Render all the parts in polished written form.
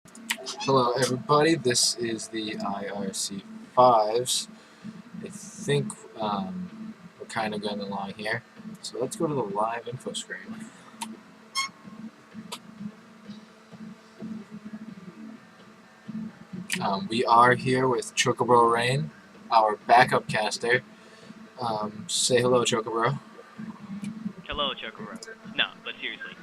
Hello everybody, this is the IRC5s. I think we're kind of going along here. So let's go to the live info screen. We are here with Chocobro Rain, our backup caster. Say hello, Chocobro. Hello, Chokoro. No, but seriously,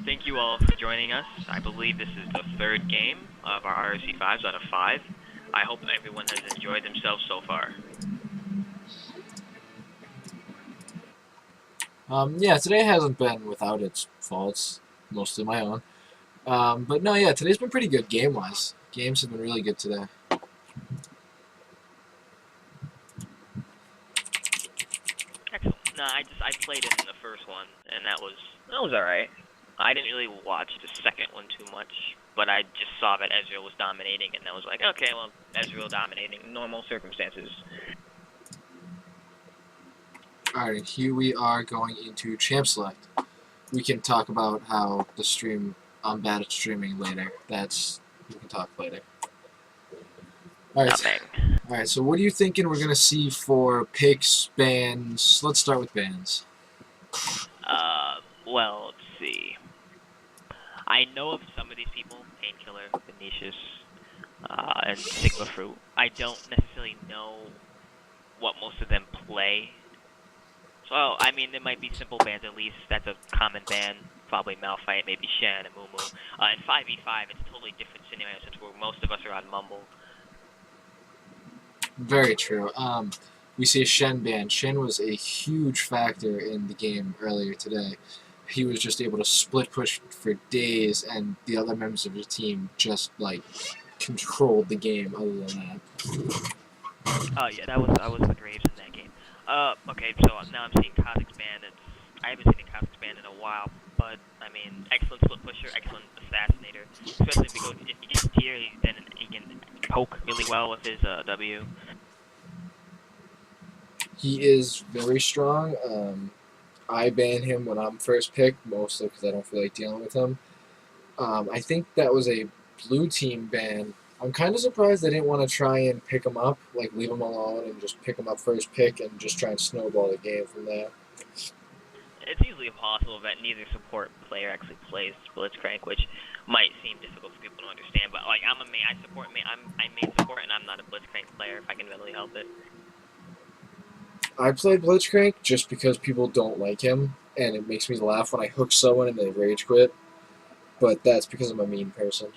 thank you all for joining us. I believe this is the third game of our ROC 5s out of 5. I hope everyone has enjoyed themselves so far. Yeah, today hasn't been without its faults, mostly my own. But no, yeah, today's been pretty good game-wise. Games have been really good today. Excellent. No, I played in the first one, and that was alright. I didn't really watch the second one too much, but I just saw that Ezreal was dominating, and I was like, okay, well, Ezreal dominating, normal circumstances. Alright, here we are going into Champ Select. We can talk about how the stream, I'm bad at streaming later. We can talk later. Alright, so what are you thinking we're going to see for picks, bans? Let's start with bans. Well, let's see. I know of some of these people, Painkiller, Venetius, and Sigma Fruit. I don't necessarily know what most of them play. So, I mean, there might be simple bans at least. That's a common ban. Probably Malphite, maybe Shen and Mumu. In 5v5, it's a totally different scenario since most of us are on Mumble. Very true. We see a Shen ban. Shen was a huge factor in the game earlier today. He was just able to split push for days, and the other members of the team just, like, controlled the game other than that. Oh, yeah, I was with Rage in that game. Okay, so now I'm seeing Kha'Zix ban. I haven't seen a Kha'Zix ban in a while, but, I mean, excellent split pusher, excellent assassinator. Especially if he gets tier, then he can poke really well with his W. He is very strong. I ban him when I'm first picked, mostly because I don't feel like dealing with him. I think that was a blue team ban. I'm kind of surprised they didn't want to try and pick him up, like leave him alone and just pick him up first pick and just try and snowball the game from there. It's easily possible that neither support player actually plays Blitzcrank, which might seem difficult for people to understand. But like, I'm main support, and I'm not a Blitzcrank player if I can really help it. I played Blitzcrank just because people don't like him, and it makes me laugh when I hook someone and they rage quit. But that's because I'm a mean person.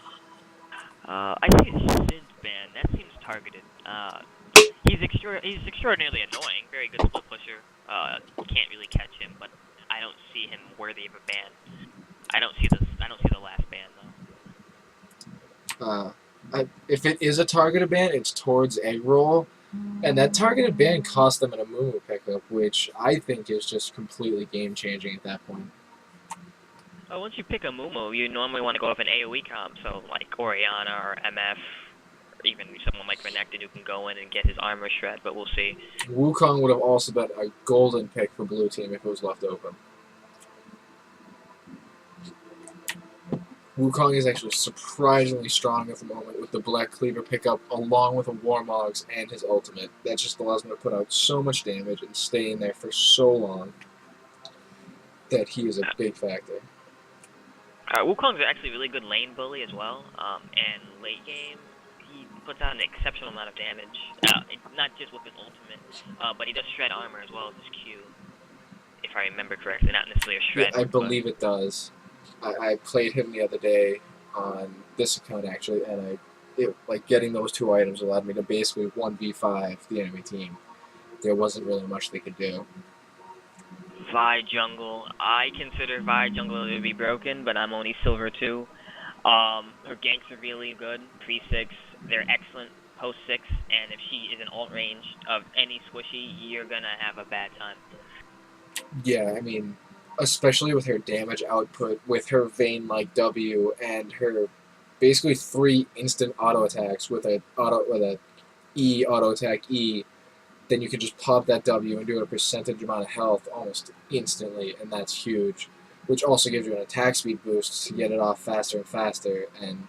I see a Sid's ban. That seems targeted. He's extraordinarily annoying. Very good split pusher. Can't really catch him, but I don't see him worthy of a ban. I don't see the last ban though. If it is a targeted ban, it's towards egg roll, and that targeted ban cost them an Amumu pickup, which I think is just completely game changing at that point. Oh, once you pick a Mumu, you normally want to go with an AoE comp, so like Oriana or MF, or even someone like Renekton who can go in and get his armor shred, but we'll see. Wukong would have also been a golden pick for blue team if it was left open. Wukong is actually surprisingly strong at the moment with the Black Cleaver pickup along with a Warmogs and his ultimate. That just allows him to put out so much damage and stay in there for so long that he is a big factor. Wukong's actually a really good lane bully as well, and late game, he puts out an exceptional amount of damage, not just with his ultimate, but he does shred armor as well as his Q, if I remember correctly, not necessarily a shred. Yeah, I believe it does. I played him the other day on this account actually, and like getting those two items allowed me to basically 1v5 the enemy team. There wasn't really much they could do. Vi jungle. I consider Vi jungle to be broken, but I'm only silver 2. Her ganks are really good, pre-6. They're excellent post-6, and if she is in alt range of any squishy, you're gonna have a bad time. Yeah, I mean, especially with her damage output, with her Vayne-like W, and her basically 3 instant auto attacks with a E auto attack E. Then you can just pop that W and do a percentage amount of health almost instantly, and that's huge. Which also gives you an attack speed boost to get it off faster and faster, and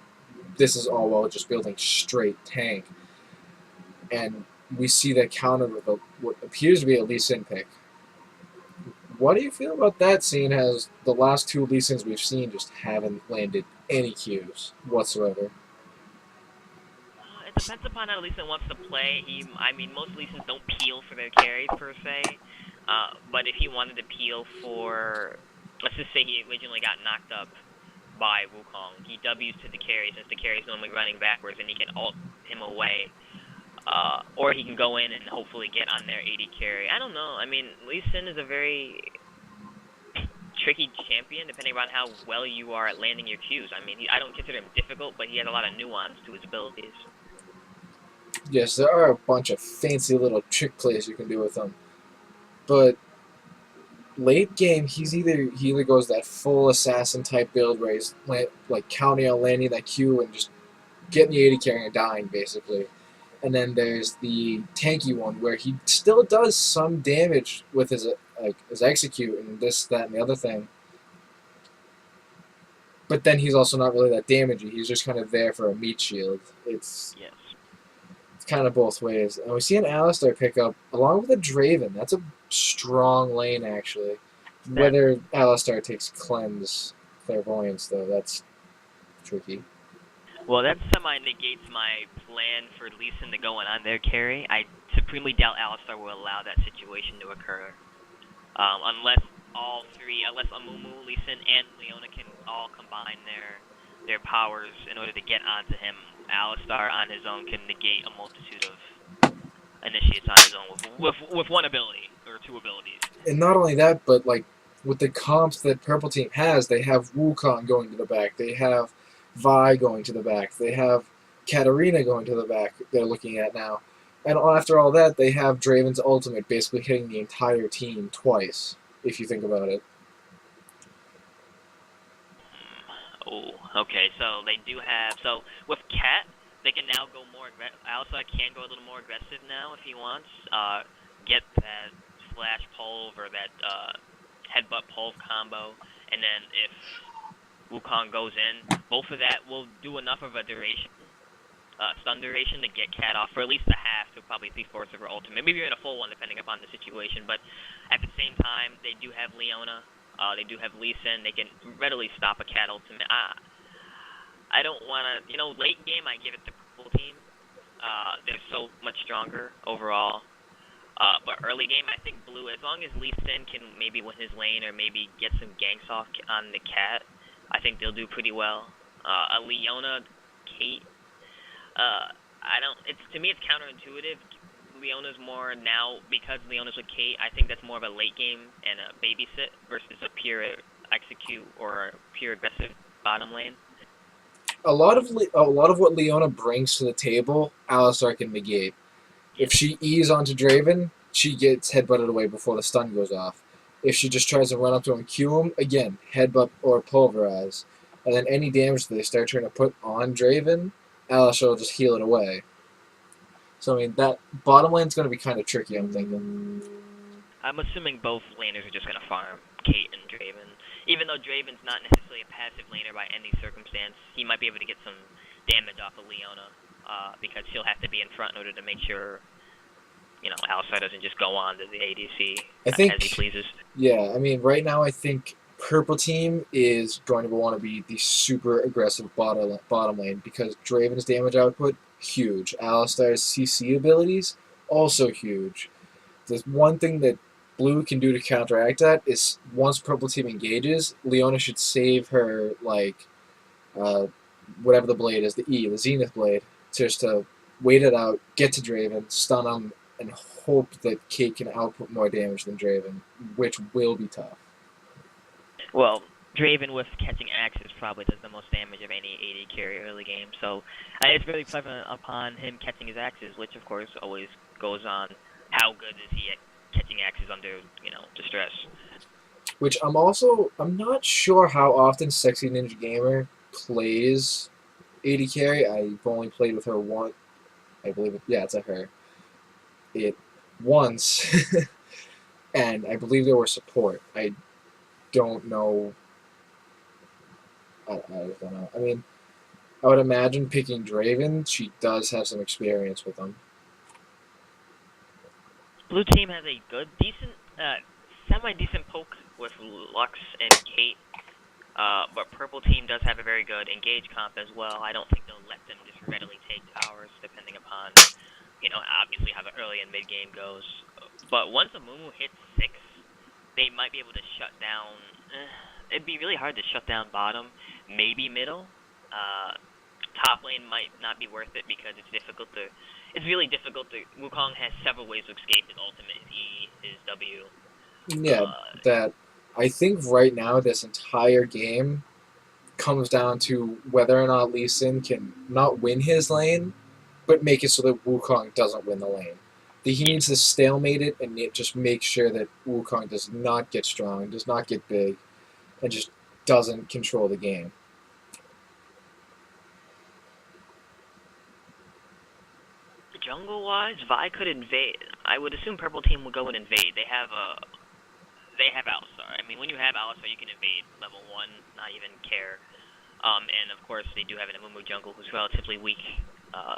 this is all while just building straight tank. And we see that countered with what appears to be a Lee Sin pick. What do you feel about that, seeing as the last two Lee Sins we've seen just haven't landed any Qs whatsoever? It depends upon how Lee Sin wants to play. I mean, most Lee Sins don't peel for their carries per se. But if he wanted to peel for, let's just say he originally got knocked up by Wukong, he W's to the carry since the carry's normally running backwards, and he can ult him away. Or he can go in and hopefully get on their 80 carry. I don't know. I mean, Lee Sin is a very tricky champion depending on how well you are at landing your Qs. I mean, I don't consider him difficult, but he has a lot of nuance to his abilities. Yes, there are a bunch of fancy little trick plays you can do with him, but late game he either goes that full assassin type build where he's like counting on landing that Q and just getting the 80 carry and dying basically. And then there's the tanky one where he still does some damage with his execute and this, that, and the other thing. But then he's also not really that damaging. He's just kind of there for a meat shield. It's Yes. kind of both ways. And we see an Alistar pick up along with a Draven. That's a strong lane actually. Whether Alistar takes cleanse clairvoyance though, that's tricky. Well, that semi-negates my plan for Lee Sin to go in on their carry. I supremely doubt Alistar will allow that situation to occur. Unless Amumu, Lee Sin, and Leona can all combine their powers in order to get onto him. Alistar on his own can negate a multitude of initiates on his own with one ability or two abilities. And not only that, but like with the comps that Purple Team has, they have Wukong going to the back. They have Vi going to the back. They have Katarina going to the back. They're looking at now. And after all that, they have Draven's ultimate basically hitting the entire team twice, if you think about it. Oh, okay. So they do have. So with Cat, they can now go more. Alistar can go a little more aggressive now if he wants. Get that slash pulve or that headbutt pulve combo, and then if Wukong goes in, both of that will do enough of a duration, stun duration to get Cat off for at least a half to probably 3/4 of her ultimate. Maybe even a full one depending upon the situation. But at the same time, they do have Leona. They do have Lee Sin. They can readily stop a Cat ultimate. I don't want to, late game I give it to Purple Team. They're so much stronger overall. But early game, I think Blue, as long as Lee Sin can maybe win his lane or maybe get some ganks off on the Cat, I think they'll do pretty well. A Leona, Kate, to me it's counterintuitive. Leona's more now, because Leona's with Kate, I think that's more of a late game and a babysit versus a pure execute or a pure aggressive bottom lane. A lot of what Leona brings to the table, Alistar can negate. If she E's onto Draven, she gets headbutted away before the stun goes off. If she just tries to run up to him and Q him, again, headbutt or pulverize. And then any damage that they start trying to put on Draven, Alistar will just heal it away. So, I mean, that bottom lane's going to be kind of tricky, I'm thinking. I'm assuming both laners are just going to farm Kate and Draven. Even though Draven's not necessarily a passive laner by any circumstance, he might be able to get some damage off of Leona, because she'll have to be in front in order to make sure, Alistar doesn't just go on to the ADC as he pleases. Yeah, I mean, right now I think Purple Team is going to want to be the super aggressive bottom lane because Draven's damage output, huge. Alistar's CC abilities, also huge. The one thing that Blue can do to counteract that is once Purple Team engages, Leona should save her, whatever the blade is, the Zenith blade, just to wait it out, get to Draven, stun him, and hope that Kate can output more damage than Draven, which will be tough. Well, Draven with catching axes probably does the most damage of any AD carry early game, so it's really prevalent upon him catching his axes, which of course always goes on how good is he at catching axes under, distress. Which I'm not sure how often Sexy Ninja Gamer plays AD carry. I've only played with her once. I believe it's a her. Once, and I believe there were support. I don't know. I don't know. I mean, I would imagine picking Draven. She does have some experience with them. Blue team has a good, decent, semi-decent poke with Lux and Kate. But purple team does have a very good engage comp as well. I don't think they'll let them just readily take towers, depending upon, obviously how the early and mid game goes. But once a Mumu hits 6, they might be able to shut down. It'd be really hard to shut down bottom, maybe middle. Top lane might not be worth it because it's difficult to. It's really difficult to. Wukong has several ways to escape his ultimate, his E, his W. Yeah, that I think right now this entire game comes down to whether or not Lee Sin can not win his lane, but make it so that Wukong doesn't win the lane. He needs to stalemate it and just make sure that Wukong does not get strong, does not get big, and just doesn't control the game. Jungle wise, Vi could invade. I would assume purple team will go and invade. They have Alistar. I mean, when you have Alistar, you can invade level 1, not even care. And of course, they do have an Amumu jungle who's relatively weak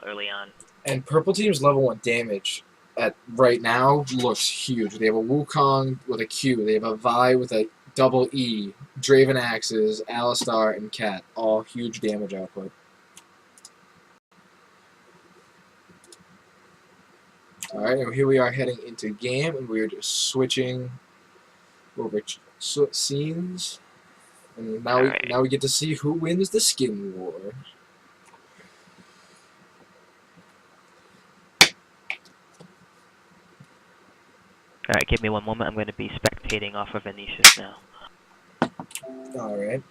early on. And purple team's level 1 damage at right now looks huge. They have a Wukong with a Q. They have a Vi with a double E, Draven Axes, Alistar, and Cat. All huge damage output. Alright, and here we are heading into game, and we're just switching over scenes. And now we get to see who wins the skin war. Alright, give me one moment. I'm going to be spectating off of Venetius now. Alright.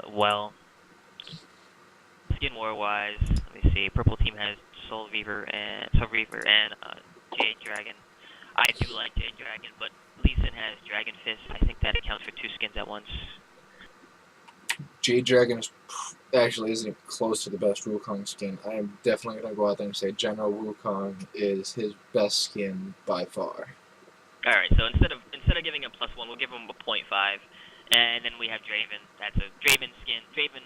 Well, skin war wise, let me see. Purple team has Soul Reaver and Jade Dragon. I do like Jade Dragon, but Lee Sin has Dragon Fist. I think that accounts for 2 skins at once. Jade Dragon actually isn't even close to the best Wukong skin. I am definitely going to go out there and say General Wukong is his best skin by far. Alright, so instead of giving him +1, we'll give him a 0.5. And then we have Draven. That's a Draven skin. Draven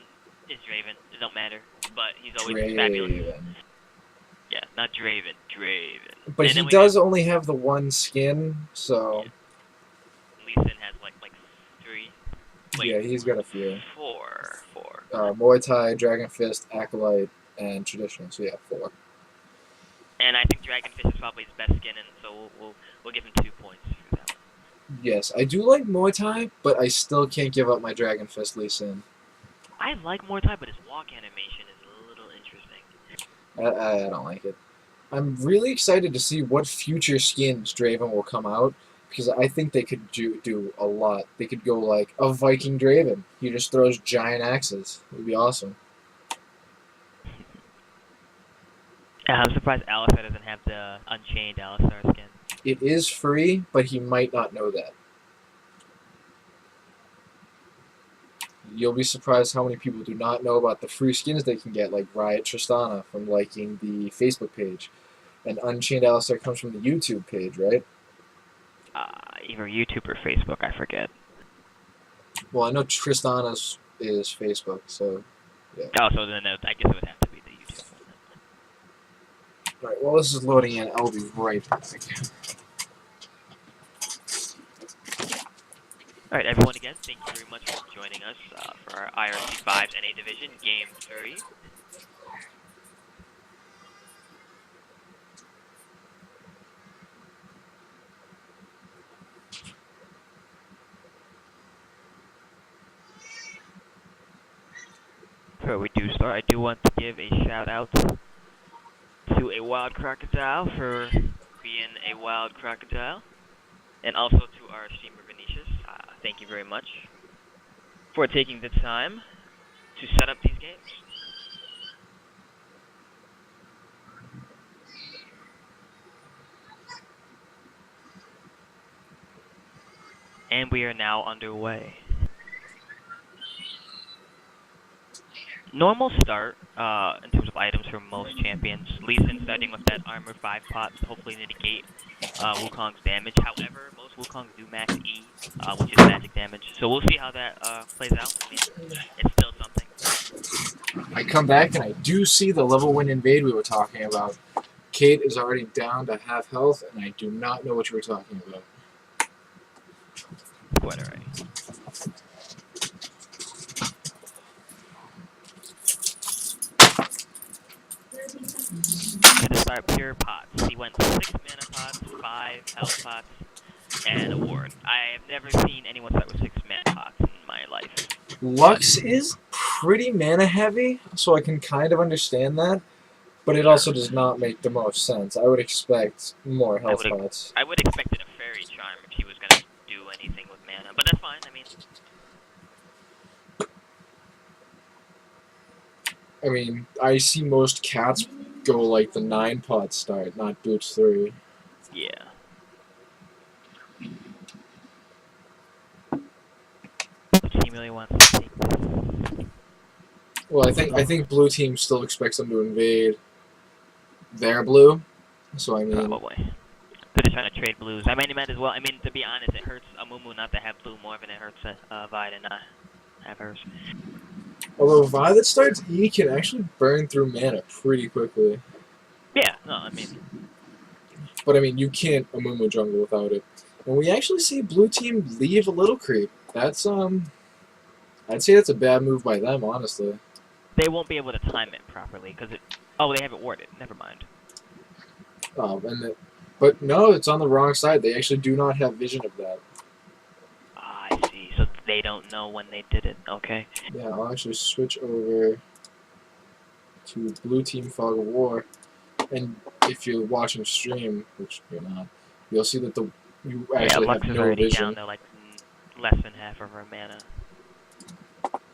is Draven. It don't matter. But he's always fabulous. Yeah, not Draven. Draven. But he does only have the one skin, so... Yeah. Lee Sin has like 3. Wait, yeah, he's got a few. 4. Muay Thai, Dragon Fist, Acolyte, and Traditional. So yeah, 4. And I think Dragon Fist is probably his best skin, and so we'll give him 2 points for that one. Yes, I do like Muay Thai, but I still can't give up my Dragon Fist Lee Sin. I like Muay Thai, but his walk animation is a little interesting. I don't like it. I'm really excited to see what future skins Draven will come out, because I think they could do a lot. They could go like a Viking Draven. He just throws giant axes. It would be awesome. I'm surprised Alistar doesn't have the Unchained Alistar skin. It is free, but he might not know that. You'll be surprised how many people do not know about the free skins they can get, like Riot Tristana from liking the Facebook page. And Unchained Alistar comes from the YouTube page, right? Either YouTube or Facebook, I forget. Well, I know Tristana's is Facebook, so yeah. Oh, so then I guess it would have to be the YouTube one. Alright, well, this is loading in. I'll be right back. Alright, everyone, again, thank you very much for joining us for our IRC 5 NA Division Game 3. Before we do start, I do want to give a shout out to a wild crocodile for being a wild crocodile, and also to our streamer Venetius. Thank you very much for taking the time to set up these games. And we are now underway. Normal start in terms of of items for most champions. Lee Sin starting with that armor 5 pot to hopefully negate Wukong's damage. However, most Wukongs do max E, which is magic damage. So we'll see how that plays out. I mean, it's still something. I come back and I do see the level 1 invade we were talking about. Kate is already down to half health, and I do not know what you were talking about. Quite alright. Gonna start pure pots. He went 6 mana pots, 5 health pots, and a ward. I have never seen anyone start with 6 mana pots in my life. Lux is pretty mana heavy, so I can kind of understand that, but it also does not make the most sense. I would expect more health pots. I would expect it a fairy charm if she was gonna do anything with mana, but that's fine. I mean, I see most cats go like the 9 pot start, not Boots 3. Yeah. Which team really wants to take this? Well, I think blue team still expects them to invade their blue, so I mean... Probably. They're just trying to trade blues. I might as well. I mean, to be honest, it hurts Amumu not to have blue more than it hurts Vi to not have hers. Although Vi that starts E can actually burn through mana pretty quickly. Yeah, no, I mean... But I mean, you can't Amumu jungle without it. And we actually see blue team leave a little creep. That's, I'd say that's a bad move by them, honestly. They won't be able to time it properly, because it... Oh, they have it warded. Never mind. But no, it's on the wrong side. They actually do not have vision of that. Ah, I see. So they don't know when they did it. Okay. Yeah, I'll actually switch over to blue team Fog of War. And if you're watching stream, which you're not, you'll see that you actually Lux have is no already vision. down to like less than half of her mana.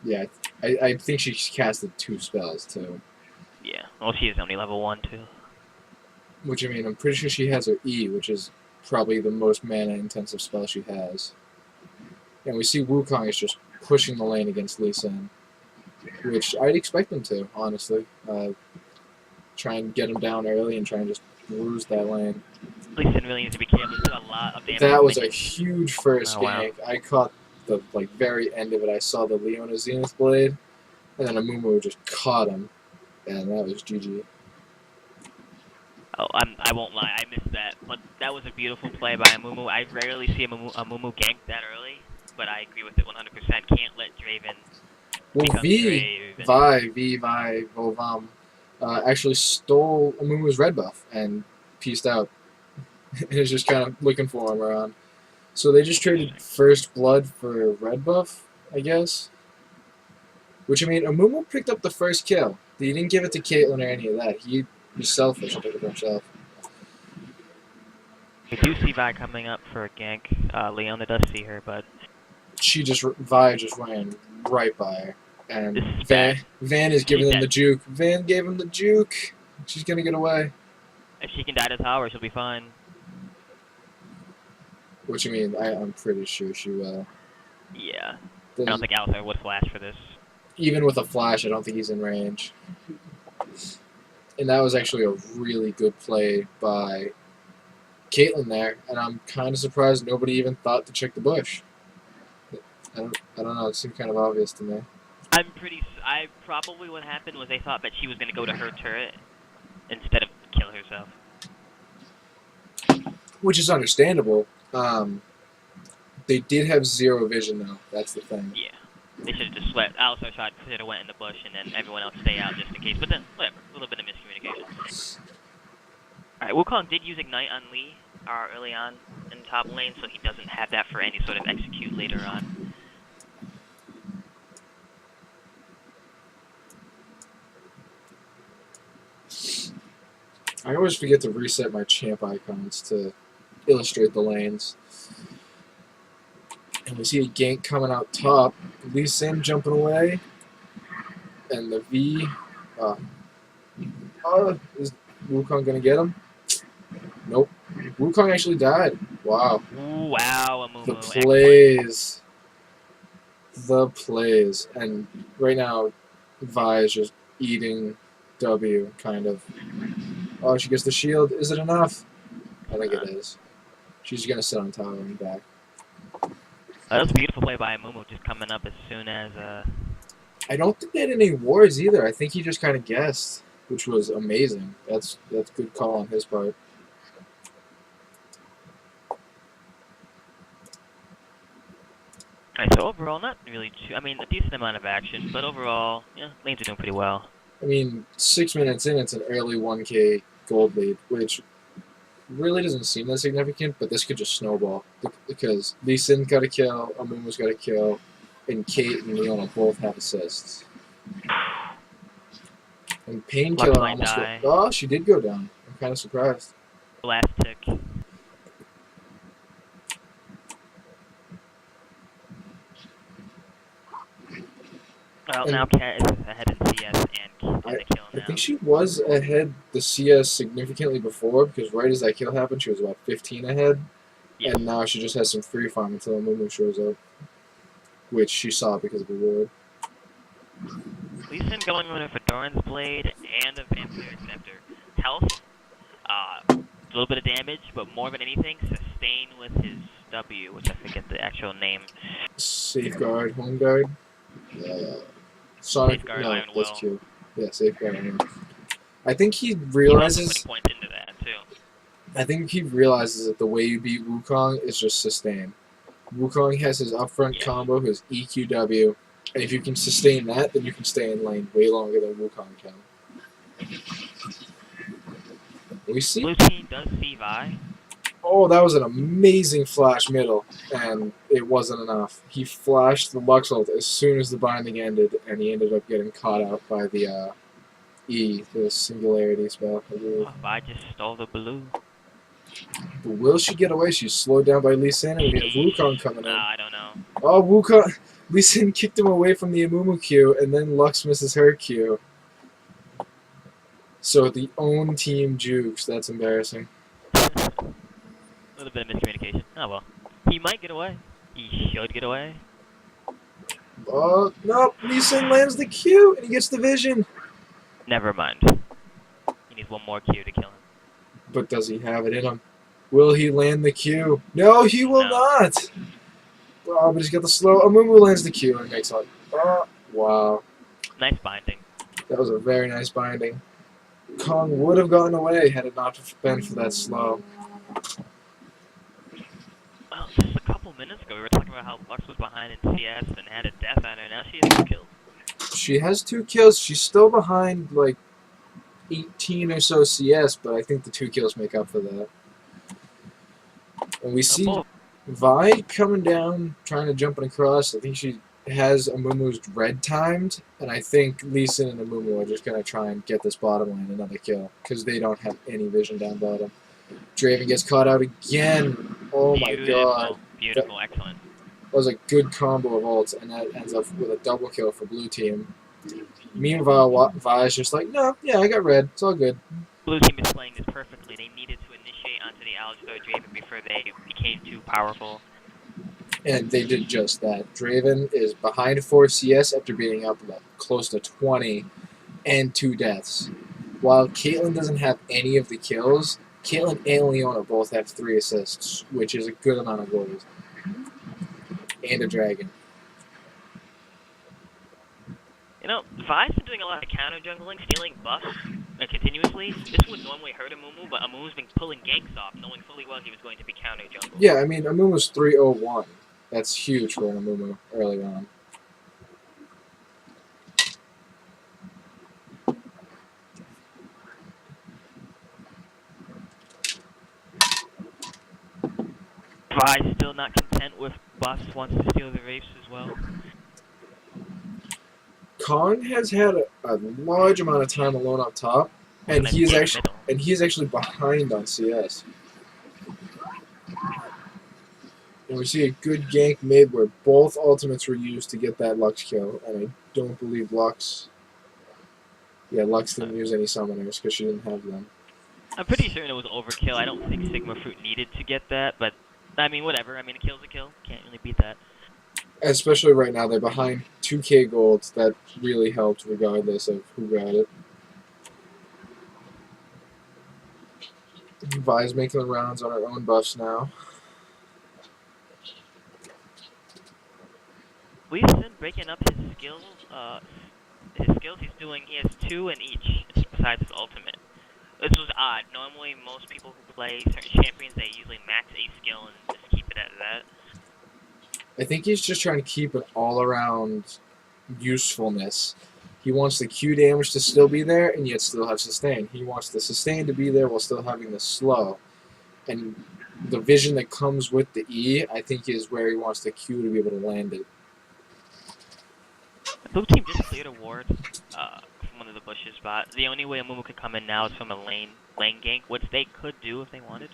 Yeah, I think she casted 2 spells too. Yeah, well, she is only level 1 too. Which, I mean, I'm pretty sure she has her E, which is probably the most mana-intensive spell she has. And we see Wukong is just pushing the lane against Lee Sin, which I'd expect him to, honestly. Try and get him down early and try and just bruise that lane. Lee Sin really needs to be careful. He did a lot of damage. That was a huge first gank. Wow. I caught the very end of it. I saw the Leona Zenith Blade, and then Amumu just caught him, and that was GG. Oh, I won't lie, I missed that. But that was a beautiful play by Amumu. I rarely see Amumu gank that early, but I agree with it 100%. Can't let Draven become Draven. Vovam actually stole Amumu's red buff and pieced out. And is just kind of looking for him around. So they just traded first blood for red buff, I guess. Which, I mean, Amumu picked up the first kill. He didn't give it to Caitlyn or any of that. He was selfish and took it for himself. We do see Vi coming up for a gank. Leona does see her, but... Vi just ran right by her. And Van is giving them the juke. Van gave him the juke. She's gonna get away. If she can die to tower, she'll be fine. Which, I mean, I'm pretty sure she will. Yeah. I don't think Althor would flash for this. Even with a flash, I don't think he's in range. And that was actually a really good play by Caitlyn there, and I'm kind of surprised nobody even thought to check the bush. I don't know, it seemed kind of obvious to me. Probably what happened was they thought that she was going to go to her turret instead of kill herself. Which is understandable. They did have 0 vision, though. That's the thing. Yeah. They should have just let Alistar should have went in the bush and then everyone else stay out just in case. But then, whatever. A little bit of miscommunication. Alright, Wukong did use Ignite on Lee early on in top lane, so he doesn't have that for any sort of execute later on. I always forget to reset my champ icons to illustrate the lanes. And we see a gank coming out top. Lee Sin jumping away. And the V. Is Wukong going to get him? Nope. Wukong actually died. Wow. Ooh, wow, Amumu. The plays. The plays. And right now, Vi is just eating W, kind of. Oh, she gets the shield. Is it enough? I think it is. She's going to sit on top of him back. That was a beautiful play by Mumu, just coming up as soon as I don't think they had any wards either. I think he just kind of guessed, which was amazing. That's good call on his part. Alright, so overall, not really too. I mean, a decent amount of action, but overall, yeah, lanes are doing pretty well. I mean, 6 minutes in, it's an early 1K gold lead, which really doesn't seem that significant, but this could just snowball. Because Lee Sin got a kill, Amumu's got a kill, and Kate and Leona both have assists. And Painkiller might almost die. Oh, she did go down. I'm kind of surprised. Last tick. Well, now Cat is ahead in CS and getting the kill now. I think she was ahead the CS significantly before, because right as that kill happened, she was about 15 ahead. Yes. And now she just has some free farm until Mumu shows up, which she saw because of the ward. Lee Sin going with a Fedoran's Blade and a Vampire Scepter. Health, a little bit of damage, but more than anything, sustain with his W, which I forget the actual name. Safeguard, home guard. Sonic, Safeguard, no, Iron that's Will. Q. Yeah, safeguard. Iron Will. I think he He also realizes. put points into that too. I think he realizes that the way you beat Wukong is just sustain. Wukong has his upfront combo, his EQW, and if you can sustain that, then you can stay in lane way longer than Wukong can. We see. Blue team does see Vi. Oh, that was an amazing flash middle, and it wasn't enough. He flashed the Lux ult as soon as the binding ended, and he ended up getting caught out by the E, the singularity spell, I believe. Oh, Vi just stole the blue. But will she get away? She's slowed down by Lee Sin, and we have Wukong coming in. I don't know. Oh, Wukong! Lee Sin kicked him away from the Amumu Q, and then Lux misses her Q. So the own team jukes. That's embarrassing. A little bit of miscommunication. Oh well. He might get away. He should get away. Oh, no! Lee Sin lands the Q, and he gets the vision. Never mind. He needs one more Q to kill him. But does he have it in him? Will he land the Q? No, he will not! Oh, but he's got the slow. Amumu lands the Q and makes one. Oh, wow. Nice binding. That was a very nice binding. Kong would have gotten away had it not been for that slow. Well, just a couple minutes ago, we were talking about how Lux was behind in CS and had a death on her. Now she has 2 kills. She has 2 kills. She's still behind, like, 18 or so CS, but I think the 2 kills make up for that. And we see Vi coming down, trying to jump across. I think she has Amumu's red timed, and I think Lee Sin and Amumu are just going to try and get this bottom lane another kill, because they don't have any vision down bottom. Draven gets caught out again. Oh my god. Beautiful, excellent. That was a good combo of ults, and that ends up with a double kill for blue team. Meanwhile, Vi is just like, no, yeah, I got red. It's all good. Blue team is playing this perfectly. They needed to initiate onto the Alistar Draven before they became too powerful. And they did just that. Draven is behind 4 CS after being up like close to 20 and 2 deaths. While Caitlyn doesn't have any of the kills, Caitlyn and Leona both have 3 assists, which is a good amount of goals. And a dragon. You know, Vi's been doing a lot of counter jungling, stealing buffs continuously. This would normally hurt Amumu, but Amumu's been pulling ganks off, knowing fully well he was going to be counter jungle. Yeah, I mean, Amumu's 301. That's huge for an Amumu early on. Vi's still not content with buffs, wants to steal the Wraiths as well. Kong has had a large amount of time alone up top, and he is actually behind on CS. And we see a good gank mid where both ultimates were used to get that Lux kill, and I don't believe Lux didn't use any summoners because she didn't have them. I'm pretty certain it was overkill. I don't think Sigma Fruit needed to get that, but I mean, whatever. I mean, a kill's a kill. Can't really beat that. Especially right now, they're behind 2k gold. That really helped regardless of who got it. Vi's making the rounds on her own buffs now. We've been breaking up his skills. He's doing. He has 2 in each, besides his ultimate. This was odd. Normally, most people who play certain champions, they usually max a skill and just keep it at that. I think he's just trying to keep an all-around usefulness. He wants the Q damage to still be there and yet still have sustain. He wants the sustain to be there while still having the slow. And the vision that comes with the E, I think, is where he wants the Q to be able to land it. The blue team just cleared a ward from one of the bushes, but the only way Amumu could come in now is from a lane gank, which they could do if they wanted.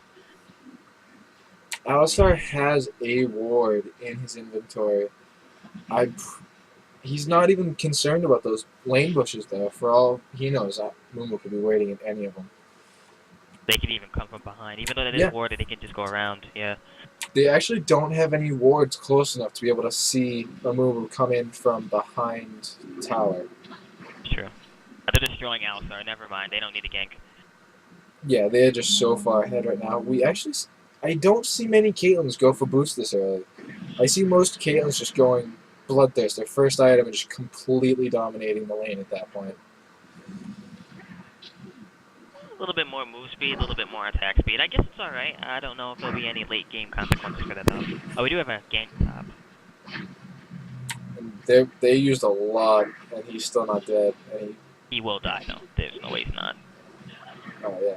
Alistar has a ward in his inventory. He's not even concerned about those lane bushes, though. For all he knows, Mumu could be waiting in any of them. They could even come from behind. Even though that is warded, they can just go around, yeah. They actually don't have any wards close enough to be able to see Mumu come in from behind tower. True. They're destroying Alistar, never mind. They don't need a gank. Yeah, they're just so far ahead right now. I don't see many Caitlyn's go for boost this early. I see most Caitlyn's just going Bloodthirst, their first item, and just completely dominating the lane at that point. A little bit more move speed, a little bit more attack speed. I guess it's alright. I don't know if there'll be any late game consequences for that though. Oh, we do have a gank top. And they used a lot, and he's still not dead. And he will die, though. There's no way he's not. Oh, yeah.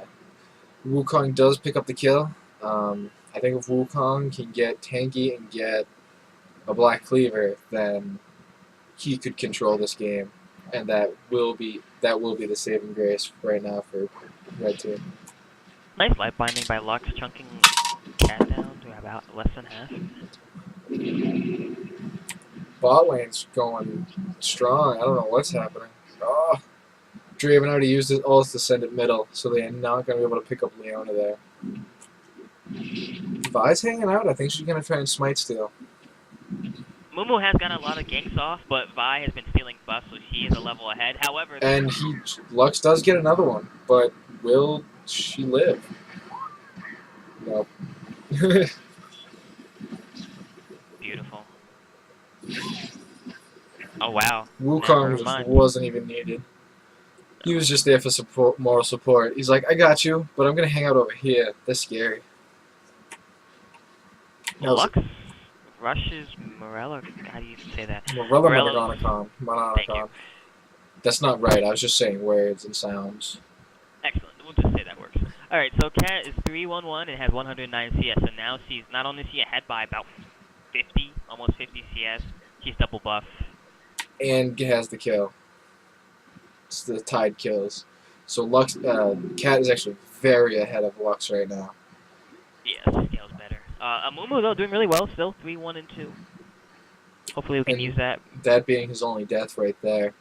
Wukong does pick up the kill. I think if Wukong can get tanky and get a Black Cleaver, then he could control this game, and that will be the saving grace right now for Red Team. Nice life binding by Lux, chunking Cat down to about less than half. Bot lane's going strong. I don't know what's happening. Oh, Draven already used his ult to send it middle, so they are not going to be able to pick up Leona there. Vi's hanging out. I think she's going to try and smite steal. Mumu has gotten a lot of ganks off, but Vi has been stealing buffs, so she is a level ahead. However, and Lux does get another one, but will she live? Nope. Beautiful. Oh wow. Wukong just wasn't even needed. He was just there for support, moral support. He's like, I got you, but I'm gonna hang out over here. That's scary. Lux rushes Morella. How do you say that? Morella Mononicon. That's not right. I was just saying words and sounds. Excellent. We'll just say that works. Alright, so Cat is 3-1-1 and has 109 CS, and now she's not only ahead by about 50, almost 50 CS, she's double buff. And has the kill. It's the tied kills. So Lux, Cat is actually very ahead of Lux right now. Yeah, scales better. Amumu, though, doing really well still, 3-1-2. Hopefully we can use that. That being his only death right there.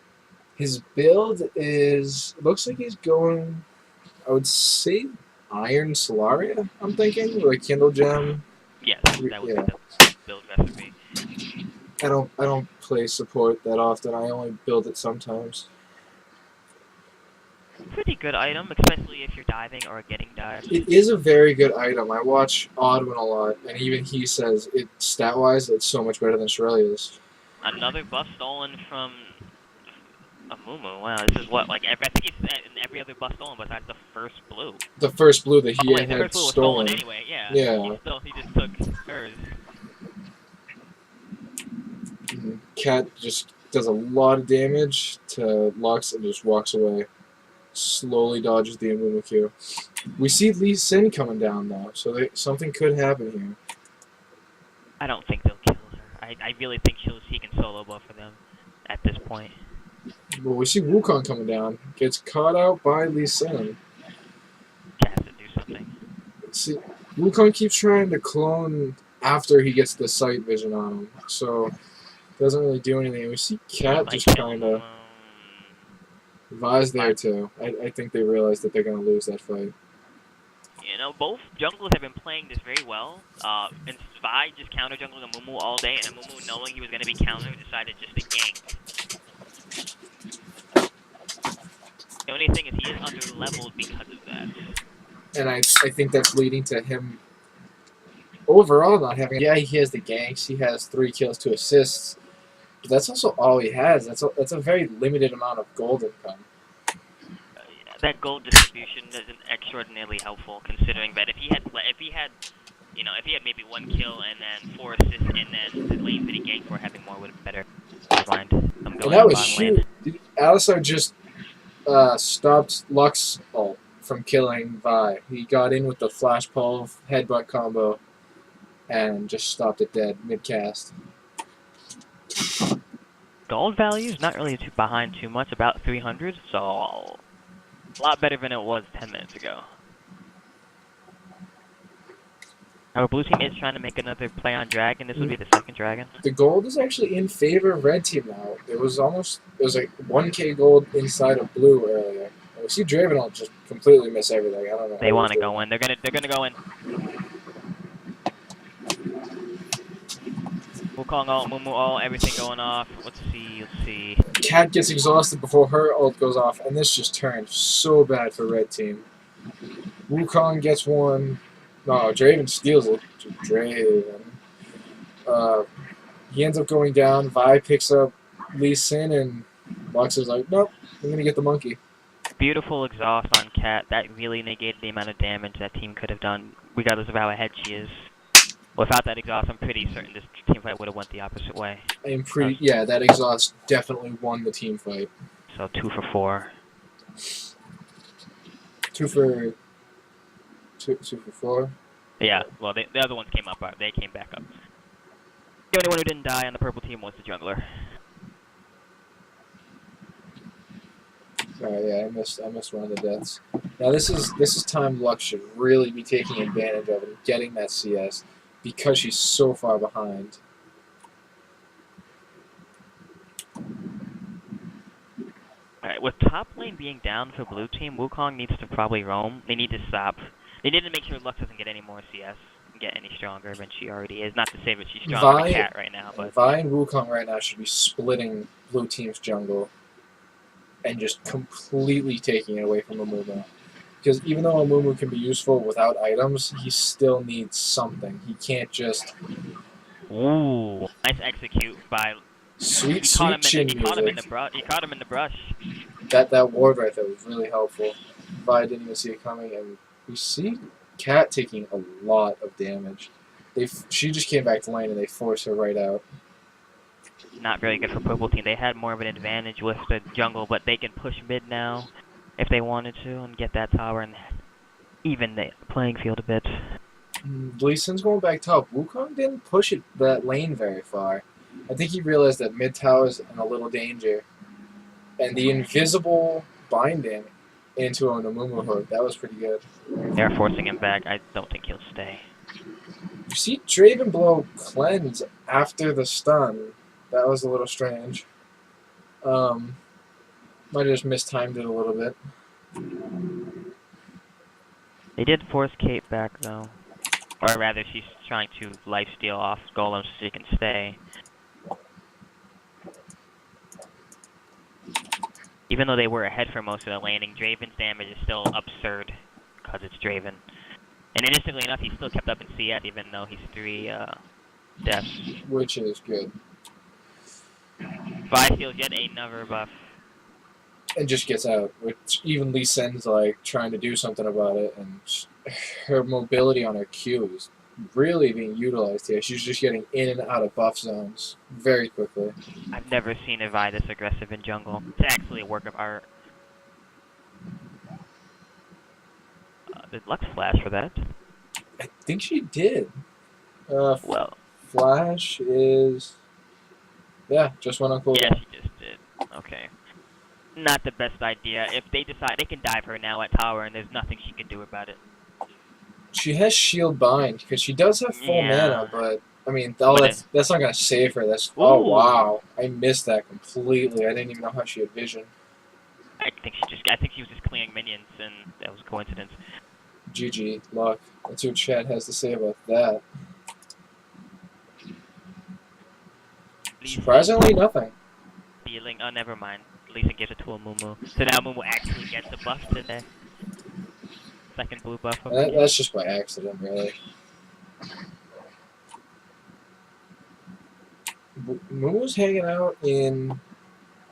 His build looks like he's going, I would say, Iron Solaria, I'm thinking, or a Kindle Gem. Yes, that would be the build recipe. I don't play support that often. I only build it sometimes. Pretty good item, especially if you're diving or getting dived. It is a very good item. I watch Oddwin a lot, and even he says stat-wise, it's so much better than Shurelya's. Another buff stolen from Amumu. Wow, this is what, like, I think it's in every other buff stolen besides the first blue. The first blue that he had the first blue was stolen anyway, yeah. He just took hers. Cat just does a lot of damage to Lux and just walks away. Slowly dodges the Amumu Q. We see Lee Sin coming down though, so something could happen here. I don't think they'll kill her. I really think she can solo buff for them at this point. Well, we see Wukong coming down. Gets caught out by Lee Sin. Cat has to do something. See, Wukong keeps trying to clone after he gets the sight vision on him, so doesn't really do anything. We see Cat just kind of. Vi's there too. I think they realize that they're going to lose that fight. You know, both junglers have been playing this very well. And Vi just counter jungled Amumu all day, and Amumu, knowing he was going to be countered, decided just to gank. The only thing is he is under leveled because of that. and I think that's leading to him overall not having. Yeah, he has the ganks. He has 3 kills, 2 assists, but that's also all he has. That's a very limited amount of gold income. That gold distribution isn't extraordinarily helpful, considering that if he had maybe 1 kill and then 4 assists, and then the lanes that he ganked for having more would have been better. Never mind. I'm And going that on was bottom huge. lane. Alistar just stopped Lux ult from killing Vi. He got in with the flash pull headbutt combo and just stopped it dead mid cast. Gold value is not really behind too much, about 300, so a lot better than it was 10 minutes ago. Our blue team is trying to make another play on Dragon. This would be the second Dragon. The gold is actually in favor of red team now. It was like 1k gold inside of blue earlier. And we see Draven just completely miss everything. I don't know. They want to go in. They're gonna go in. Wukong ult, Mumu ult, everything going off. Let's see. Cat gets exhausted before her ult goes off, and this just turned so bad for red team. Wukong gets one. No, Draven steals it. Draven. He ends up going down. Vi picks up Lee Sin, and Lux is like, nope, I'm going to get the monkey. Beautiful exhaust on Cat. That really negated the amount of damage that team could have done, regardless of how ahead she is. Without that exhaust, I'm pretty certain this team fight would have went the opposite way. Yeah, that exhaust definitely won the team fight. So 2 for 4. 2 for 4. Yeah, well, the other ones came up. They came back up. The only one who didn't die on the purple team was the jungler. Sorry, yeah, I missed one of the deaths. Now this is time Lux should really be taking advantage of and getting that CS because she's so far behind. Alright, with top lane being down for blue team, Wukong needs to probably roam. They need to stop. They need to make sure Lux doesn't get any more CS and get any stronger than she already is. Not to say that she's stronger than Cat right now, but Vi and Wukong right now should be splitting blue team's jungle and just completely taking it away from Amumu. Because even though Amumu can be useful without items, he still needs something. He can't just... Ooh, nice execute by... Sweet He caught him in the brush. That ward right there was really helpful. Vi didn't even see it coming, and we see Cat taking a lot of damage. She just came back to lane, and they forced her right out. Not very good for purple team. They had more of an advantage with the jungle, but they can push mid now if they wanted to and get that tower and even the playing field a bit. Lee Sin's going back top. Wukong didn't push that lane very far. I think he realized that mid tower's in a little danger. And the invisible binding into an Amumu hook, that was pretty good. They're forcing him back. I don't think he'll stay. You see Draven blow cleanse after the stun. That was a little strange. Might have just mistimed it a little bit. They did force Kate back though. Or rather, she's trying to lifesteal off Golem so she can stay. Even though they were ahead for most of the laning, Draven's damage is still absurd because it's Draven. And interestingly enough, he still kept up in CS even though he's 3 deaths. Which is good. Vi steals yet another buff. And just gets out, which even Lee Sin's like trying to do something about it, and her mobility on her Q is really being utilized here. She's just getting in and out of buff zones very quickly. I've never seen a Vi this aggressive in jungle. It's actually a work of art. Did Lux flash for that? I think she did. Well, Flash is... Yeah, just went on cooldown. yeah, she just did. Okay. Not the best idea. If they decide, they can dive her now at tower, and there's nothing she can do about it. She has shield bind, because she does have full mana, but, I mean, that's not going to save her. Oh, wow. I missed that completely. I didn't even know how she had vision. I think she was just clearing minions, and that was a coincidence. GG, luck. Let's see what Chad has to say about that. Surprisingly, nothing. Feeling, oh, never mind. Lisa gives it to a Mumu. So now Mumu actually gets a buff today. second blue buff of And the game. that's just by accident, really. Mumu's hanging out in...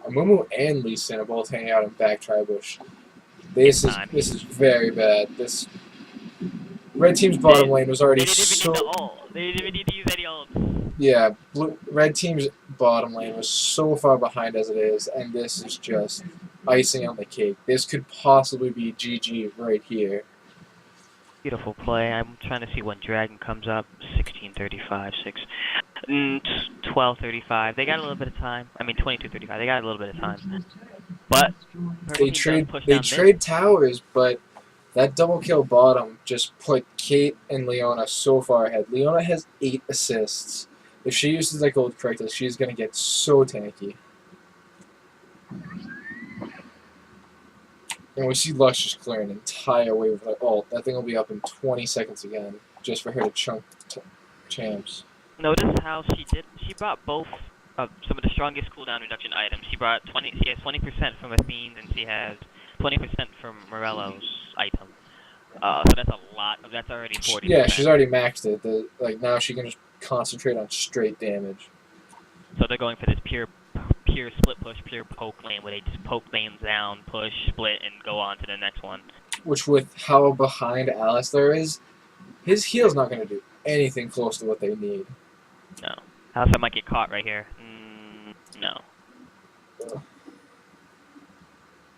Mumu and Lee Sin are both hanging out in back tribush. This is very bad. This red team's bottom lane was already They didn't even need the so... ult. They didn't even need to use any ult. Yeah, red team's bottom lane was so far behind as it is, and this is just icing on the cake. This could possibly be GG right here. Beautiful play. I'm trying to see when Dragon comes up. 16:35, 12:35. They got a little bit of time. I mean, 22:35. They got a little bit of time. But They trade towers, but that double kill bottom just put Kate and Leona so far ahead. Leona has 8 assists. If she uses that gold correctly, she's gonna get so tanky. And we see Lux just clear an entire wave with her ult. That thing will be up in 20 seconds again, just for her to chunk champs. Notice how she did. She brought both some of the strongest cooldown reduction items. She brought 20. She has 20% from Athene, and she has 20% from Morello's item. So that's a lot. That's already 40%. Yeah, she's already maxed it. Like now she can just concentrate on straight damage. So they're going for this pure split push, pure poke lane, where they just poke lanes down, push, split, and go on to the next one. Which, with how behind Alistar is, his heal's not going to do anything close to what they need. No. Alistar might get caught right here. No.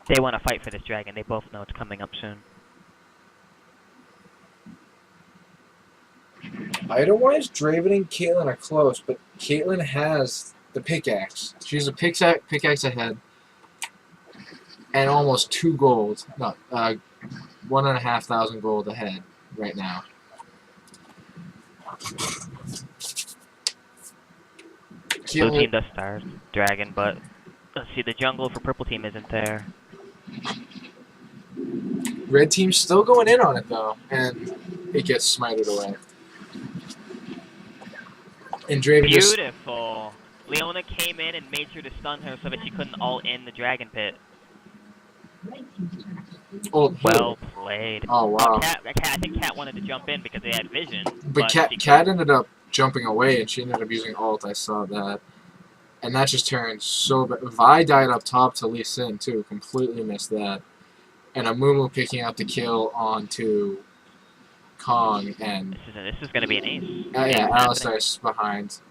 They want to fight for this dragon. They both know it's coming up soon. Item-wise, Draven and Caitlyn are close, but Caitlyn has the pickaxe. She's a pickaxe ahead, and almost 2 gold. No, 1,500 gold ahead right now. Blue team does start dragon, but let's see, the jungle for purple team isn't there. Red team's still going in on it though, and it gets smited away. And Draven beautiful. Leona came in and made sure to stun her so that she couldn't ult in the dragon pit. Oh, well played. Oh wow. I think Cat wanted to jump in because they had vision. But Cat ended up jumping away and she ended up using ult. I saw that. And that just turned so bad. Vi died up top to Lee Sin too. Completely missed that. And Amumu picking up the kill onto Kong, and this is gonna be an ace. Yeah, Alistar's behind,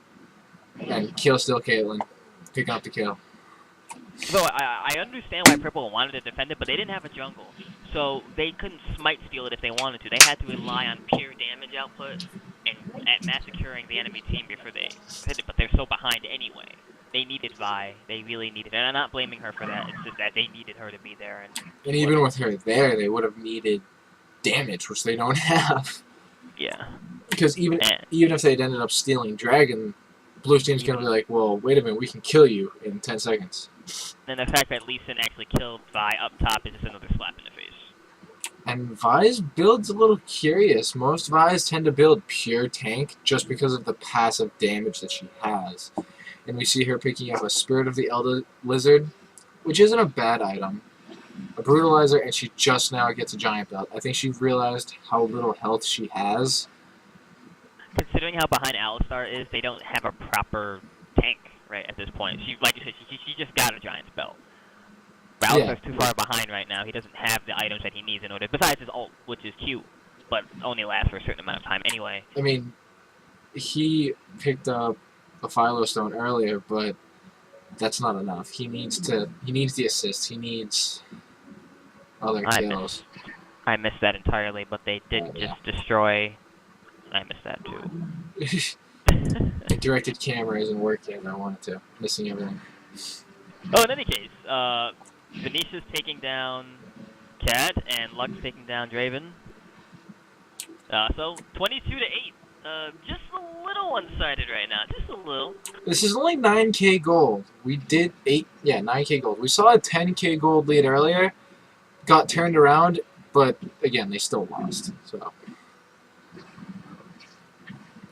and kill still Caitlyn, picking up the kill. So I understand why Purple wanted to defend it, but they didn't have a jungle, so they couldn't smite steal it if they wanted to. They had to rely on pure damage output and at massacring the enemy team before they hit it. But they're so behind anyway. They needed Vi. They really needed it. And I'm not blaming her for that. It's just that they needed her to be there. And even with her there, they would have needed damage, which they don't have. Yeah. Because even if they'd ended up stealing Dragon, Blue team's going to be like, well, wait a minute, we can kill you in 10 seconds. And the fact that Lee Sin actually killed Vi up top is just another slap in the face. And Vi's build's a little curious. Most Vi's tend to build pure tank just because of the passive damage that she has. And we see her picking up a Spirit of the Elder Lizard, which isn't a bad item. A Brutalizer, and she just now gets a Giant Belt. I think she realized how little health she has. Considering how behind Alistar is, they don't have a proper tank, right, at this point. She, like you said, she just got a Giant's Belt. But Alistar's too far behind right now. He doesn't have the items that he needs in order, besides his ult, which is cute, but only lasts for a certain amount of time anyway. I mean, he picked up a Philo Stone earlier, but that's not enough. He needs the assist. He needs other kills. I missed that entirely, but they did just destroy. I missed that too. The directed camera isn't working. I wanted to. Missing everything. Oh, in any case, Venetia's taking down Cat, and Lux taking down Draven. So 22 to 8. Just a little one-sided right now. Just a little. This is only 9k gold. We did 9k gold. We saw a 10k gold lead earlier. Got turned around, but again, they still lost. So.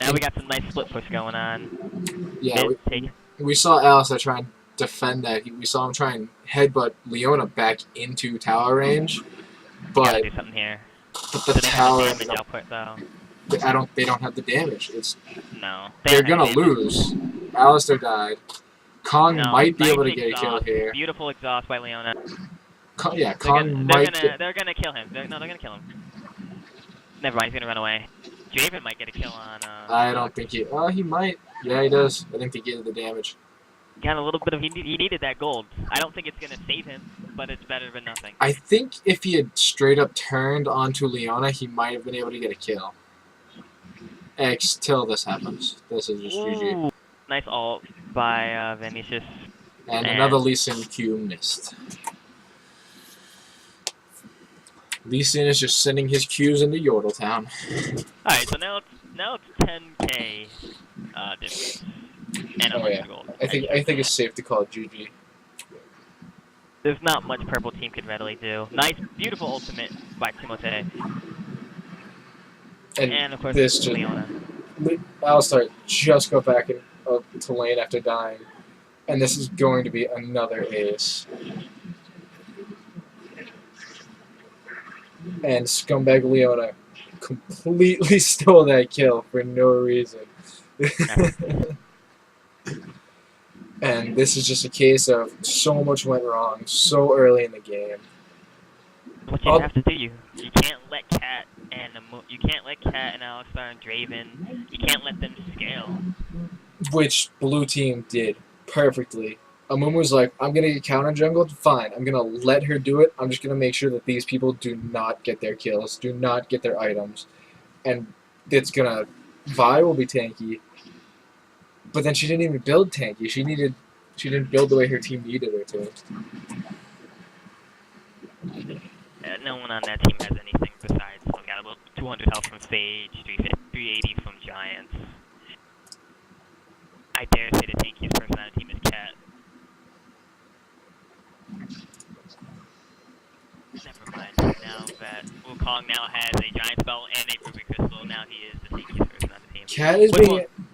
Now we got some nice split push going on. Yeah, we saw Alistar try and defend that. We saw him try and headbutt Leona back into tower range. But gotta do something here. But the So they have the tower, damage output though. they don't have the damage. No, they They're don't have gonna the damage. lose. Alistair died. Kong No, might be nice able to get a kill exhaust. here. Beautiful exhaust by Leona. Yeah, Kong might get. They're gonna kill him. They're gonna kill him. Never mind, he's gonna run away. Draven might get a kill on I don't Lux. think he. Oh, he might. Yeah, he does. I think they get the damage. Got a little bit of he needed that gold. I don't think it's gonna save him, but it's better than nothing. I think if he had straight up turned onto Leona, he might have been able to get a kill. X till this happens. This is just GG. Ooh, nice ult by Vinicius. And another Lee Sin Q missed. Lee Sin is just sending his Qs into Yordletown. Alright, so now it's 10k difference. And Oh yeah. gold. I think it's safe to call it GG. There's not much purple team could readily do. Nice, beautiful ultimate by Timote. And of course, this just Leona. Alistar just go back to lane after dying, and this is going to be another ace. And scumbag Leona completely stole that kill for no reason. And this is just a case of so much went wrong so early in the game. What you have to do, you can't let Cat and Alistar and Draven, you can't let them scale. Which blue team did perfectly. Amumu's like, I'm gonna get counter jungled, fine. I'm gonna let her do it. I'm just gonna make sure that these people do not get their kills, do not get their items, and it's gonna. Vi will be tanky, but then she didn't even build tanky. She didn't build the way her team needed her to. No one on that team has anything besides we got about 200 health from Sage, 380 from Giants. I dare say the tankiest person on the team is Cat. Never mind. Now that Wukong now has a Giant Spell and a Ruby Crystal, now he is the tankiest person on the team.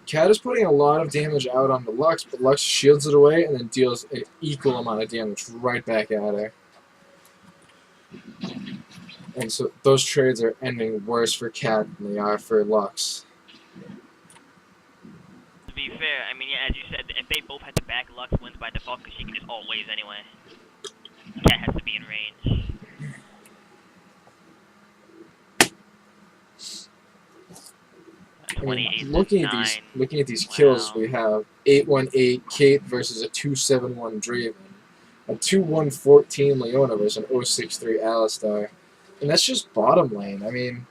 Cat is putting a lot of damage out on the Lux, but Lux shields it away and then deals an equal amount of damage right back at her. And so those trades are ending worse for Cat than they are for Lux. To be fair, I mean, yeah, as you said, if they both had to back, Lux wins by default because she can just ult waves anyway. Cat has to be in range. I mean, looking at these kills, we have 818 Kate versus a 271 Draven, a 2114 Leona versus an 063 Alistar, and that's just bottom lane. I mean,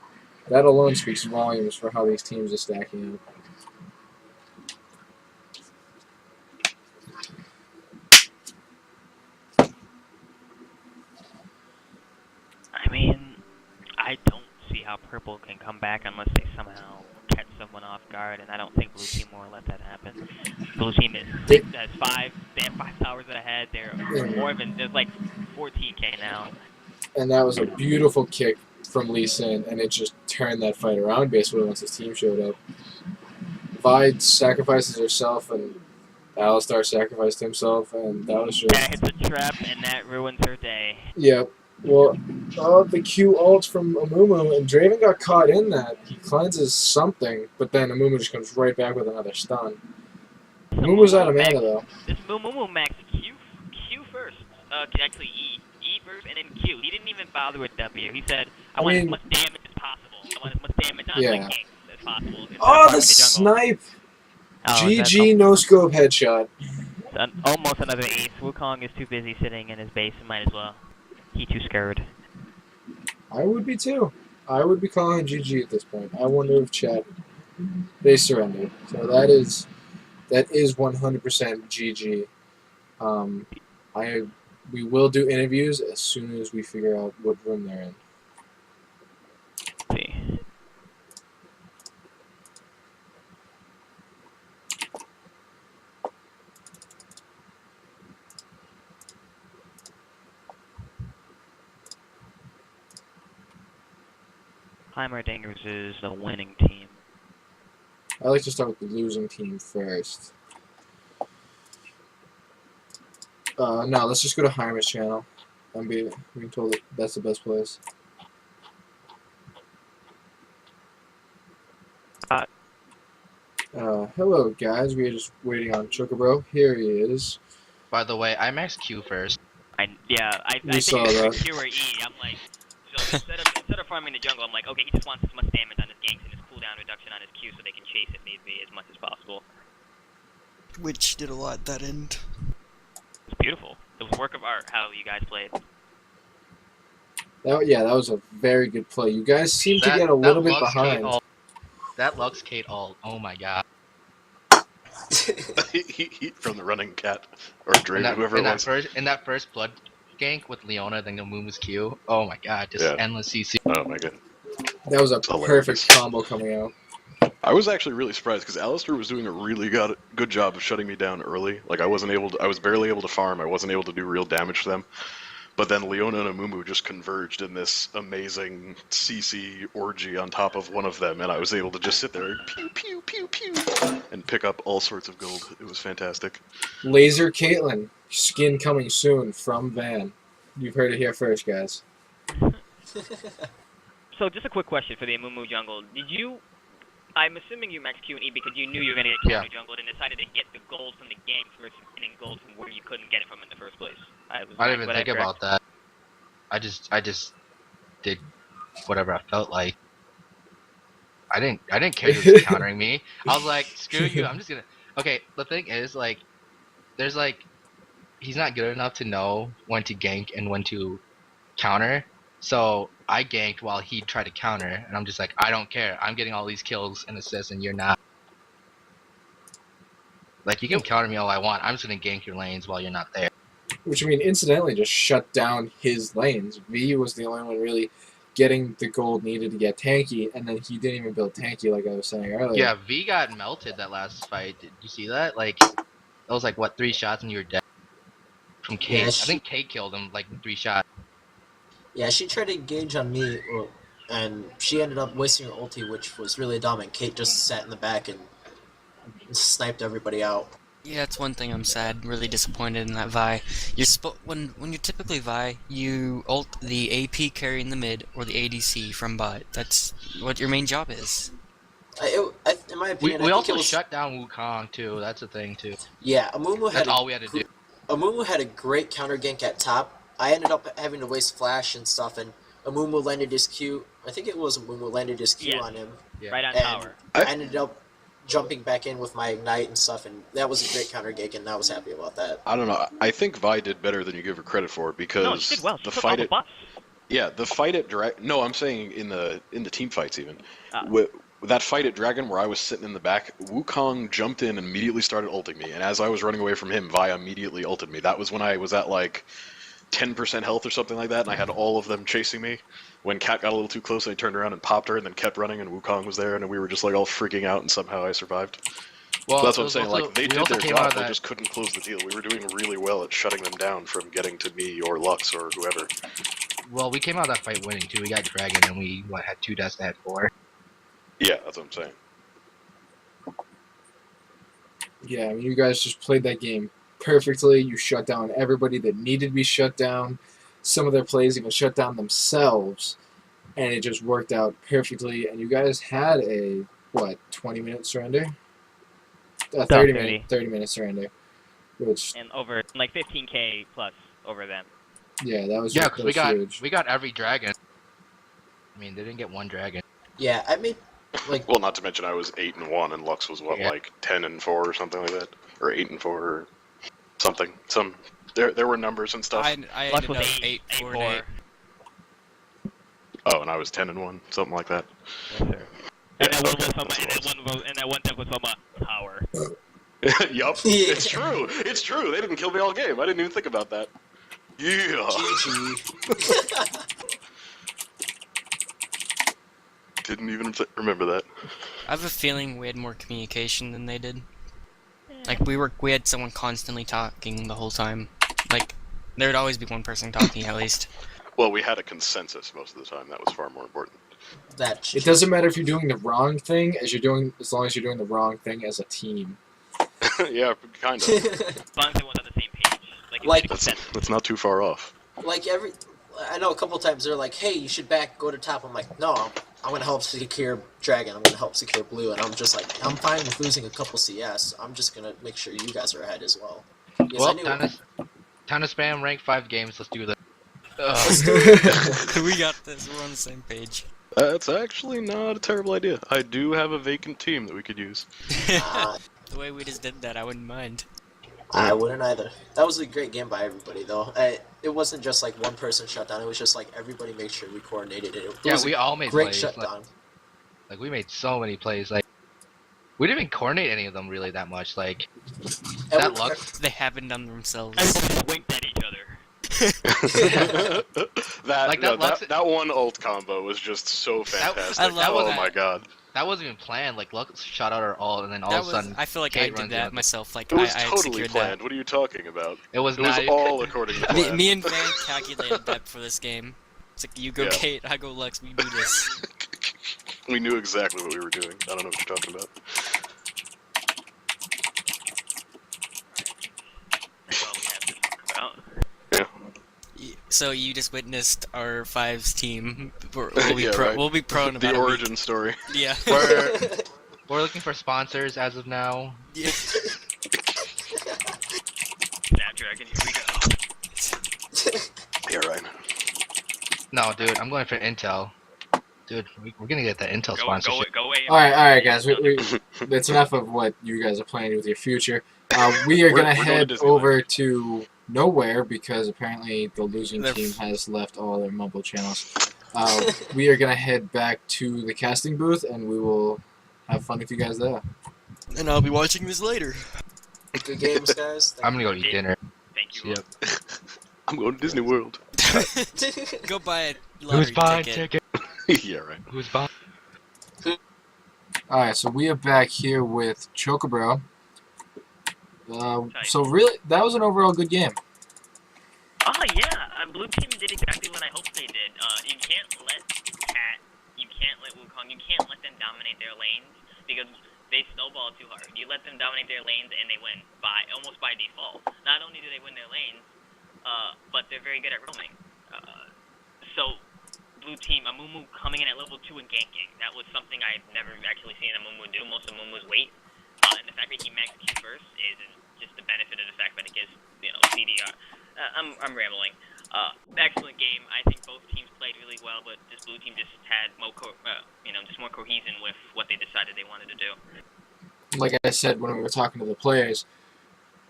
that alone speaks volumes for how these teams are stacking up. I mean, I don't see how purple can come back unless they somehow catch someone off guard, and I don't think blue team will let that happen. Blue team they have 5 towers ahead. They're more than there's like 14k now. And that was a beautiful kick from Lee Sin, and it just turned that fight around basically once his team showed up. Vi sacrifices herself, and Alistar sacrificed himself, and that was just... That hits a trap, and that ruins her day. Yep. Well, the Q ult from Amumu, and Draven got caught in that. He cleanses something, but then Amumu just comes right back with another stun. Amumu's out of mana, though. This Amumu max Q first. Actually E. E first and then Q. He didn't even bother with W. He said, I want as much damage as possible. I want as much damage on my king as possible. Oh, the snipe! GG no-scope headshot. Almost another ace. Wukong is too busy sitting in his base and might as well. He too scared. I would be too. I would be calling GG at this point. I wonder if chat they surrendered. So that is 100% GG. We will do interviews as soon as we figure out what room they're in. Let's see. Heimerdingers is the winning team. I like to start with the losing team first. No, let's just go to Heimer's channel. I'm being told that that's the best place. Hello, guys. We are just waiting on Chocobro. Here he is. By the way, I maxed Q first. We I think saw it's either that. Q or E. I'm like, so instead of farming the jungle, I'm like, okay, he just wants as much damage on his ganks and his cooldown reduction on his Q so they can chase if need be as much as possible. Which did a lot that end. It's beautiful. It was a work of art how you guys played. That was a very good play. You guys seem to That get a that little bit Lux Kate behind. ult. That Lux Kate ult. Oh my god. Heat from the running cat or Draven, whoever it was. In that first blood gank with Leona, then the Moon's Q. Oh my god, just Yeah. endless CC. Oh my god. That was a Hilarious. perfect combo coming out. I was actually really surprised because Alistair was doing a really good job of shutting me down early. Like I was barely able to farm. I wasn't able to do real damage to them. But then Leona and Amumu just converged in this amazing CC orgy on top of one of them, and I was able to just sit there and pew pew pew pew and pick up all sorts of gold. It was fantastic. Laser Caitlyn. Skin coming soon from Van. You've heard it here first, guys. So just a quick question for the Amumu jungle. I'm assuming you maxed Q and E because you knew you were going to get counter jungled and decided to get the gold from the ganks versus getting gold from where you couldn't get it from in the first place. I didn't even think about that. I just did whatever I felt like. I didn't care who was countering me. I was like, screw you, I'm just gonna. Okay, the thing is, like, there's like, he's not good enough to know when to gank and when to counter. So I ganked while he tried to counter, and I'm just like, I don't care. I'm getting all these kills and assists, and you're not. Like, you can counter me all I want. I'm just gonna gank your lanes while you're not there. Which, I mean, incidentally just shut down his lanes. V was the only one really getting the gold needed to get tanky, and then he didn't even build tanky like I was saying earlier. Yeah, V got melted that last fight. Did you see that? Like, that was like, what, 3 shots and you were dead? From Kate. Yeah, I think Kate killed him, like, in 3 shots. Yeah, she tried to engage on me, and she ended up wasting her ulti, which was really dumb, and Kate just sat in the back and sniped everybody out. Yeah, that's one thing I'm sad, really disappointed in that Vi. When you typically Vi, you ult the AP carry in the mid or the ADC from bot. That's what your main job is. In my opinion, We I think also it was, shut down Wukong too. That's the thing too. Yeah, Amumu That's all we had to do. Amumu had a great counter gank at top. I ended up having to waste flash and stuff, and Amumu landed his Q. I think it was Amumu landed his Q on him. Yeah. Right on And tower. I ended up jumping back in with my ignite and stuff, and that was a great counter gank, and I was happy about that. I don't know. I think Vi did better than you give her credit for because No, she did well. She the took all fight the at buffs. the fight at No, I'm saying in the team fights even. Ah. With that fight at Dragon where I was sitting in the back, Wukong jumped in and immediately started ulting me, and as I was running away from him, Vi immediately ulted me. That was when I was at like 10% health or something like that, and I had all of them chasing me. When Kat got a little too close, I turned around and popped her, and then kept running, and Wukong was there, and we were just like all freaking out, and somehow I survived. Well, So that's what it I'm was saying. also- Like they we did also their came out job, of they that- just couldn't close the deal. We were doing really well at shutting them down from getting to me or Lux or whoever. Well, we came out of that fight winning too. We got Dragon, and we had 2 deaths, they had 4. Yeah, that's what I'm saying. Yeah, I mean, you guys just played that game perfectly. You shut down everybody that needed to be shut down. Some of their plays even shut down themselves, and it just worked out perfectly. And you guys had a 20-minute surrender? 30-minute surrender, which And over like 15k plus over them. yeah, that was Yeah, because huge. we got every Dragon. I mean, they didn't get 1 Dragon. Yeah, I made like Well, not to mention I was 8-1 and Lux was Yeah. like 10-4 or something like that, or 8-4 or something. There were numbers and stuff. I Lux ended was up 8, 8-4 4. and 8. Oh, and I was 10-1, something like that. Yes, sir. Yeah, And that one okay, was from that's what it was. and that one death was from a tower. Yup, Yeah. it's true. It's true. They didn't kill me all game. I didn't even think about that. Yeah. GG. Didn't even remember that. I have a feeling we had more communication than they did. Like we had someone constantly talking the whole time. Like there would always be one person talking at least. Well, we had a consensus most of the time. That was far more important. That's It doesn't matter if you're doing the wrong thing as long as you're doing the wrong thing as a team. Yeah, kind of. As long as everyone's on the same page. Like, Like- it makes sense. That's not too far off. like I know a couple times they're like, "Hey, you should go to top." I'm like, "No, I'm gonna help secure Dragon. I'm gonna help secure Blue, and I'm just like, I'm fine with losing a couple CS. I'm just gonna make sure you guys are ahead as well. Because I Well, knew. time to spam rank 5 games. Let's do this. Let's do it. We got this. We're on the same page. That's actually not a terrible idea. I do have a vacant team that we could use. The way we just did that, I wouldn't mind. I wouldn't either. That was a great game by everybody, though. It wasn't just like one person shut down. It was just like everybody made sure we coordinated it. It Yeah, was we all made great plays. shutdown. Like we made so many plays. Like we didn't even coordinate any of them really that much. Like And that we- luck. They happened on themselves. Everyone winked at each other. That one ult combo was just so fantastic. I love oh that. my god. That wasn't even planned. Like luck shot out our ult, and then all That of a was, sudden I feel like Kate I did runs that out. myself. Like It was I totally secured planned. What are you talking about? It was It was not. all according to that. plan. Me and Van calculated that for this game. It's like you go Yeah. Kate, I go Lux. We do this. We knew exactly what we were doing. I don't know what you're talking about. That's all we have to talk about. So you just witnessed our fives team. We'll be Yeah, right. We'll be prone about The a week. origin story. Yeah. We're looking for sponsors as of now. Yeah. Snapdragon, here we go. Yeah, right. No, dude, I'm going for Intel. Dude, we're gonna get that Intel sponsorship. Go away. All right, guys. That's enough of what you guys are planning with your future. We are We're gonna going to head Disneyland. over to nowhere because apparently the losing They're team has left all their mumble channels. We are gonna head back to the casting booth and we will have fun with you guys there. And I'll be watching this later. Good games, guys. I'm gonna go eat dinner. Thank you. Yep. I'm going to Disney World. Go buy a lottery Who's buying ticket. ticket? Yeah, right. Who's buying? All right, so we are back here with Chocobro. So really, that was an overall good game. Oh yeah, Blue Team did exactly what I hoped they did. You can't let Cat, you can't let Wukong, you can't let them dominate their lanes because they snowball too hard. You let them dominate their lanes and they win almost by default. Not only do they win their lanes, but they're very good at roaming. So Blue Team, Amumu coming in at level 2 and ganking. That was something I've never actually seen Amumu do. Most of Amumu's wait. And the fact that he maxed Q first is just the benefit of the fact that it gives, CDR. I'm rambling. Excellent game. I think both teams played really well, but this Blue Team just had more, just more cohesion with what they decided they wanted to do. Like I said when we were talking to the players,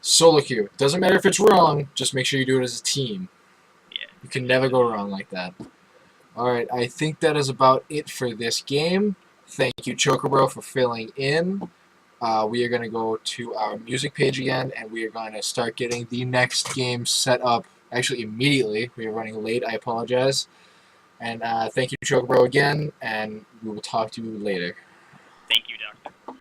solo queue. Doesn't matter if it's wrong, just make sure you do it as a team. Yeah. You can never go wrong like that. Alright, I think that is about it for this game. Thank you, Chocobro, for filling in. We are going to go to our music page again, and we are going to start getting the next game set up, actually immediately. We are running late, I apologize. And thank you, Chocobro, again, and we will talk to you later. Thank you, Doctor.